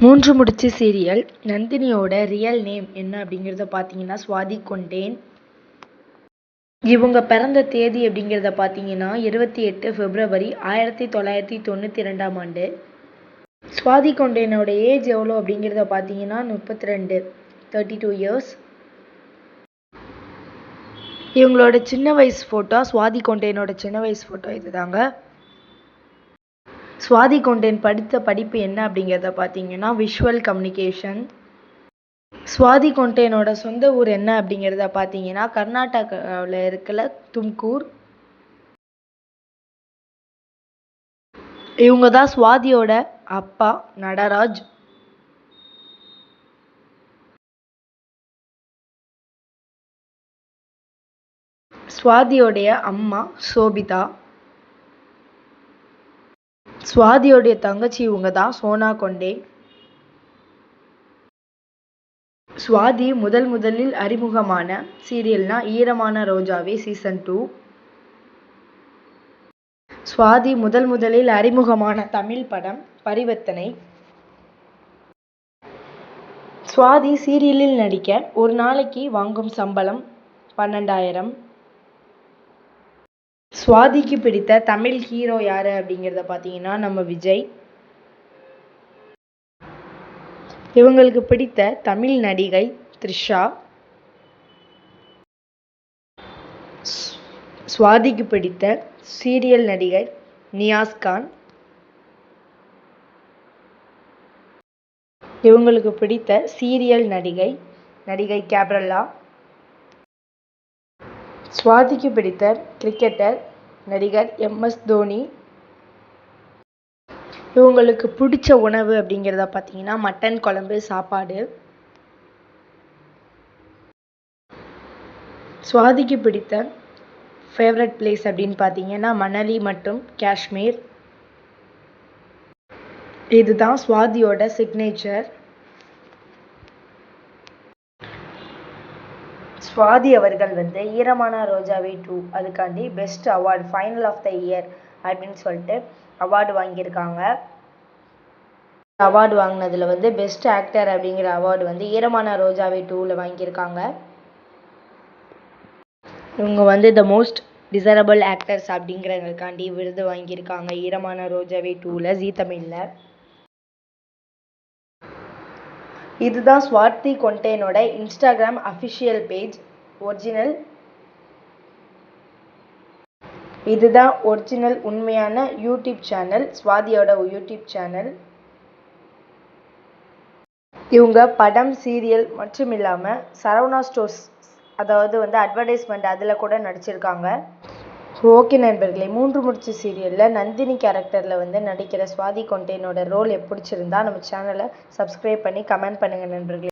மூன்று முடிச்சு serial நந்தினியோட real name என்ன அப்படிங்கிறத பார்த்தீங்கன்னா சுவாதி கொண்டேன். இவங்க பிறந்த தேதி அப்படிங்கிறத பார்த்தீங்கன்னா 28 பிப்ரவரி 1992ஆம் ஆண்டு. சுவாதி கொண்டேனோட ஏஜ் எவ்வளோ அப்படிங்கிறத பார்த்தீங்கன்னா 32 இயர்ஸ். இவங்களோட சின்ன வயசு ஃபோட்டோ, சுவாதி கொண்டேனோட சின்ன வயசு ஃபோட்டோ இதுதாங்க. சுவாதி கொண்டேன் படித்த படிப்பு என்ன அப்படிங்கிறத பார்த்தீங்கன்னா விஷுவல் கம்யூனிகேஷன். சுவாதி கொண்டேனோட சொந்த ஊர் என்ன அப்படிங்கிறத பார்த்தீங்கன்னா கர்நாடகாவில் இருக்கல தும்கூர். இவங்க தான் சுவாதியோட அப்பா நடராஜ். சுவாதியோடைய அம்மா சோபிதா. சுவாதியோடைய தங்கச்சி இவங்க தான் சோனா கொண்டே. சுவாதி முதலில் அறிமுகமான சீரியல்னா ஈரமான ரோஜாவே சீசன் 2. சுவாதி முதலில் அறிமுகமான தமிழ் படம் பரிவர்த்தனை. சுவாதி சீரியலில் நடிக்க ஒரு நாளைக்கு வாங்கும் சம்பளம் 12,000. சுவாதிக்கு பிடித்த தமிழ் ஹீரோ யாரு அப்படிங்கிறத பார்த்தீங்கன்னா நம்ம விஜய். இவங்களுக்கு பிடித்த தமிழ் நடிகை த்ரிஷா. சுவாதிக்கு பிடித்த சீரியல் நடிகர் நியாஸ் கான். இவங்களுக்கு பிடித்த சீரியல் நடிகை கேப்ரல்லா. சுவாதிக்கு பிடித்த கிரிக்கெட்டர் நடிகர் MS தோனி. இவங்களுக்கு பிடிச்ச உணவு அப்படிங்கிறத பார்த்தீங்கன்னா மட்டன் குழம்பு சாப்பாடு. சுவாதிக்கு பிடித்த ஃபேவரட் பிளேஸ் அப்படின்னு பார்த்தீங்கன்னா மணலி மற்றும் காஷ்மீர். இதுதான் சுவாதியோட சிக்னேச்சர். சுவாதி அவர்கள் ஈரமான ரோஜாவே 2 அதுக்காண்டி best award final of the year அப்படின்னு சொல்லிட்டு அவார்டு வாங்கியிருக்காங்க. அவார்டு வாங்கினதில் பெஸ்ட் ஆக்டர் அப்படிங்கிற அவார்டு ஈரமான ரோஜாவே 2ல் வாங்கியிருக்காங்க. இவங்க த மோஸ்ட் டிசரபிள் ஆக்டர்ஸ் அப்படிங்கிறதுக்காண்டி விருது வாங்கியிருக்காங்க ஈரமான ரோஜாவே 2ல் ஜீ தமிழில். இதுதான் சுவாதி கொண்டேனோட இன்ஸ்டாகிராம் அஃபிஷியல் பேஜ் ஒரிஜினல். இதுதான் ஒரிஜினல் உண்மையான யூடியூப் சேனல், சுவாதியோட யூடியூப் சேனல். இவங்க படம் சீரியல் மற்றும் இல்லாமல் சரவணா ஸ்டோர்ஸ் அதாவது அட்வர்டைஸ்மெண்ட் அதில் கூட நடிச்சிருக்காங்க. ஓகே நண்பர்களே, மூன்று முடிச்சு சீரியலில் நந்தினி கேரக்டரில் நடிக்கிற சுவாதி கொண்டேனோட ரோல் பிடிச்சிருந்தா நம்ம சேனலை சப்ஸ்கிரைப் பண்ணி கமெண்ட் பண்ணுங்கள் நண்பர்களே.